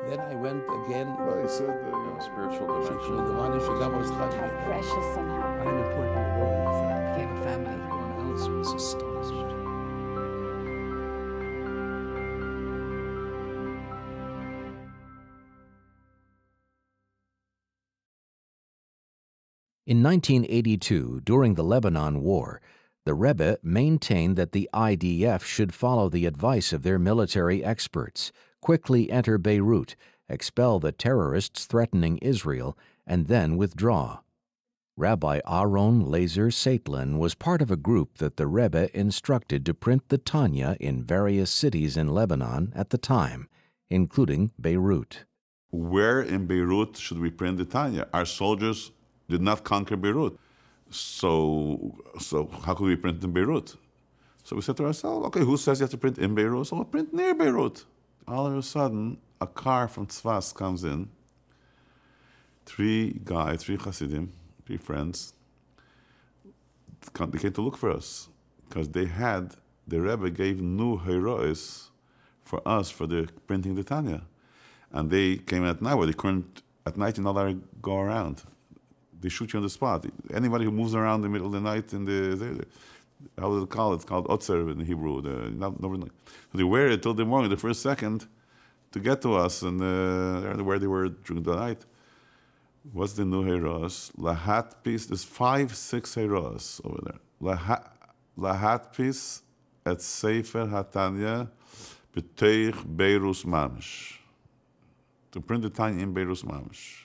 Then I went again. Well, he said spiritual dimension. How precious and how I'm important in the world. we have a family. Everyone else was astonished. In 1982, during the Lebanon War, the Rebbe maintained that the IDF should follow the advice of their military experts, quickly enter Beirut, expel the terrorists threatening Israel, and then withdraw. Rabbi Aaron Lazer Seitlin was part of a group that the Rebbe instructed to print the Tanya in various cities in Lebanon at the time, including Beirut. where in Beirut should we print the Tanya? Our soldiers did not conquer Beirut. So how could we print in Beirut? So we said to ourselves, okay, who says you have to print in Beirut? So we'll print near Beirut. All of a sudden, a car from Tzfas comes in. Three Hasidim, three friends, they came to look for us because the Rebbe gave new heroes for us for the printing the Tanya. And they came at night where they couldn't, at night you're not allowed to go around. They shoot you on the spot. Anybody who moves around in the middle of the night how do they call it? It's called otzer in Hebrew. So they wear it till the morning, the first second, to get to us, and where they were during the night. What's the new heroes? Lahat piece. There's 5-6 heroes over there. Lahat piece at Sefer Hatanya b'teich Beirut Mamish. To print the Tanya in Beirut Mamish.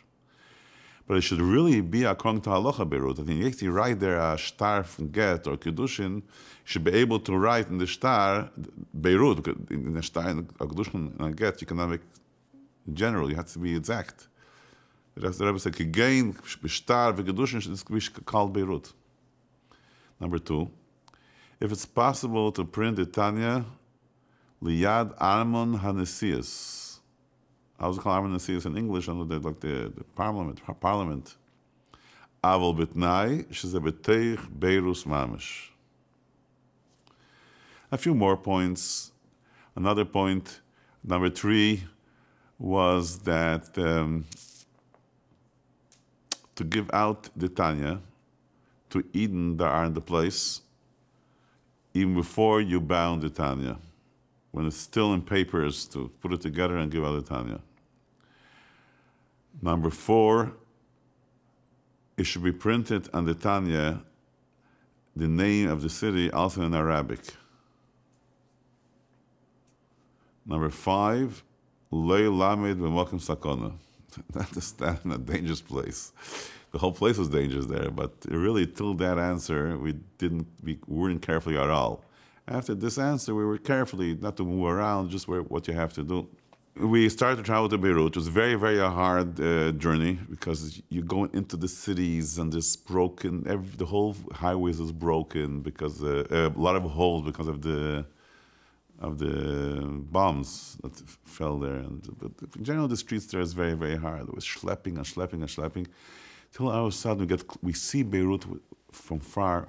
But it should really be according to Halacha Beirut. I think you actually write there a shtar from Get or Kiddushin, you should be able to write in the shtar Beirut. Because in the shtar and a Kiddushin and a Get, you cannot make general, you have to be exact. The Rebbe said, Kigain, shtar, v'Kiddushin, should be called Beirut. Number 2, if it's possible to print the Tanya, Liyad Armon Hanesias. How's it called Armon Hanesias in English? Under the parliament. Aval bitnai, sheze b'teich Beirut mamish. A few more points. Another point, number 3, was that to give out the Tanya to Eden that are in the place, even before you bound the Tanya, when it's still in papers, to put it together and give out the Tanya. Number 4, it should be printed on the Tanya, the name of the city, also in Arabic. Number 5, Lei Lamed B'Mokim Sakona. That is in a dangerous place. The whole place was dangerous there, but really, till that answer, we weren't carefully at all. After this answer, we were carefully not to move around, just what you have to do. We started to travel to Beirut. It was very, very hard journey because you're going into the cities and it's broken. The whole highways is broken because a lot of holes because of the bombs that fell there. But in general, the streets there is very, very hard. It was schlepping and schlepping and schlepping. Till all of a sudden we see Beirut from far,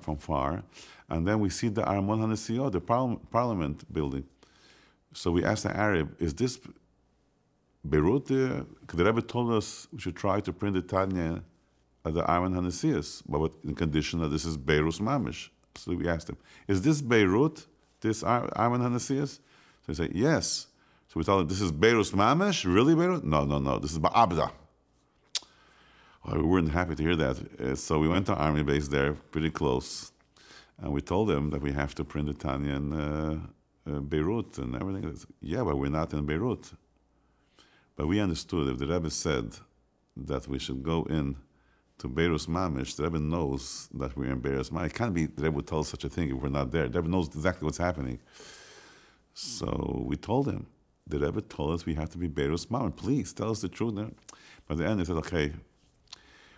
and then we see the Armon HaNesiot, the parliament building. So we asked the Arab, is this Beirut? The Rebbe told us we should try to print the Tanya at the Armon HaNesiot, but in condition that this is Beirut Mamish. So we asked him, is this Beirut, this Armon HaNesiot? So he said, yes. So we told him, this is Beirut Mamish? Really Beirut? No, this is Ba'abda. Well, we weren't happy to hear that. So we went to army base there, pretty close, and we told them that we have to print the Tanya in Beirut and everything. Yeah, but we're not in Beirut. But we understood if the Rebbe said that we should go in to Beirut Mamish, the Rebbe knows that we're in Beirut Mamish. It can't be the Rebbe would tell us such a thing if we're not there. The Rebbe knows exactly what's happening. So we told him. The Rebbe told us we have to be Beirut Mamish. Please tell us the truth. But at the end, they said, okay,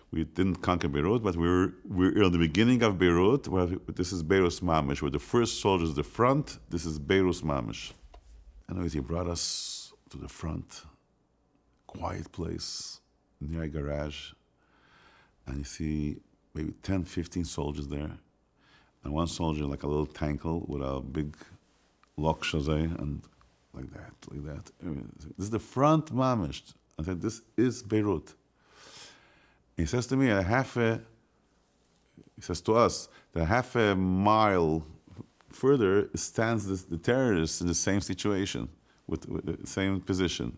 we didn't conquer Beirut, but we're in the beginning of Beirut. Where this is Beirut Mamish. We're the first soldiers at the front. This is Beirut Mamish. Anyways, he brought us to the front. Quiet place near a garage, and you see maybe 10, 15 soldiers there, and one soldier like a little tankle with a big lock shazay and like that, like that. This is the front mamish. I said, this is Beirut. He says to me, he says to us, that half a mile further stands the terrorists in the same situation, with the same position.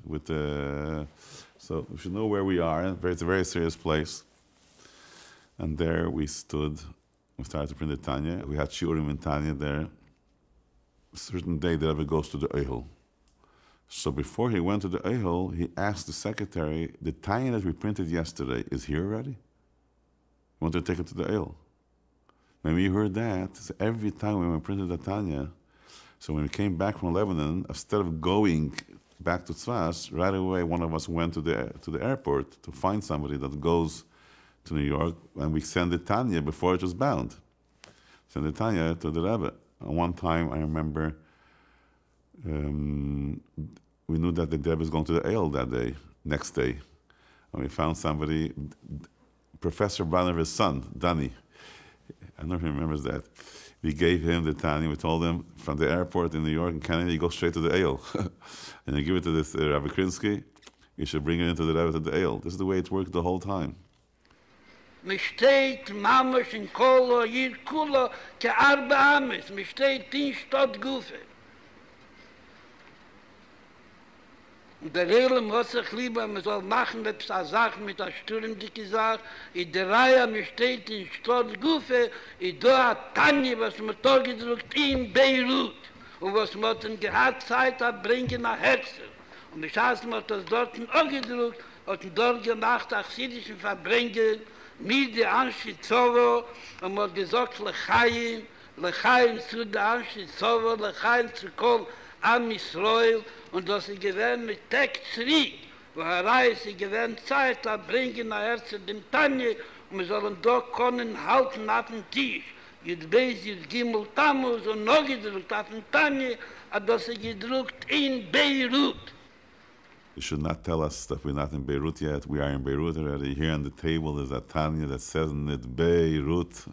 So we should know where we are. It's a very serious place. And there we stood. We started to print the Tanya. We had shiurim in Tanya there. A certain day the Rebbe goes to the Ohel. So before he went to the Ohel, he asked the secretary, the Tanya that we printed yesterday is here already? We want to take it to the Ohel. When we heard that, so every time when we printed the Tanya, so when we came back from Lebanon, instead of going back to Tzfas, right away one of us went to the airport to find somebody that goes to New York, and we sent the Tanya before it was bound. Send the Tanya to the Rebbe. And one time I remember we knew that the Rebbe was going to the Ale that day, next day. And we found somebody, Professor Brandner's son, Danny. I don't know if he remembers that. We gave him the Tanya. We told him from the airport in New York and Kennedy, go straight to the Ale. And you give it to this Rabbi Krinsky, you should bring it into the Rebbe to the Ale. This is the way it worked the whole time. Mi steht mamash in kolo yir kulo ke arbe ames. Mi steht in Stadt Gufe. Und der Rehle muss sich lieber, man soll machen, ob es eine Sache mit der Sturm, die gesagt, in der Reihe, mi steht in Stadt Gufe, in da Tanje, was man da gedruckt in Beirut. Und was man dann gehabt Zeit hat, bringen nach Herzen. Und ich weiß, man hat das dort auch gedruckt, hat dort gemacht, achsidischen Verbringen, mit der Anschluss Zovo, und man hat gesagt, Lechaim zu der Anschluss Zovo, Lechaim zu Kol Am Israel, und dass sie gewähren mit Tag zurück, wo sie gewähren Zeit, da bringen nach Herzen den Tanje, und wir sollen da können halten auf den Tisch. Jed Beis, Jed Gimel Tammuz, und noch gedruckt auf den Tanje, dass sie gedruckt in Beirut. You should not tell us that we're not in Beirut yet. We are in Beirut already. Here on the table is a Tanya that says in it, Beirut.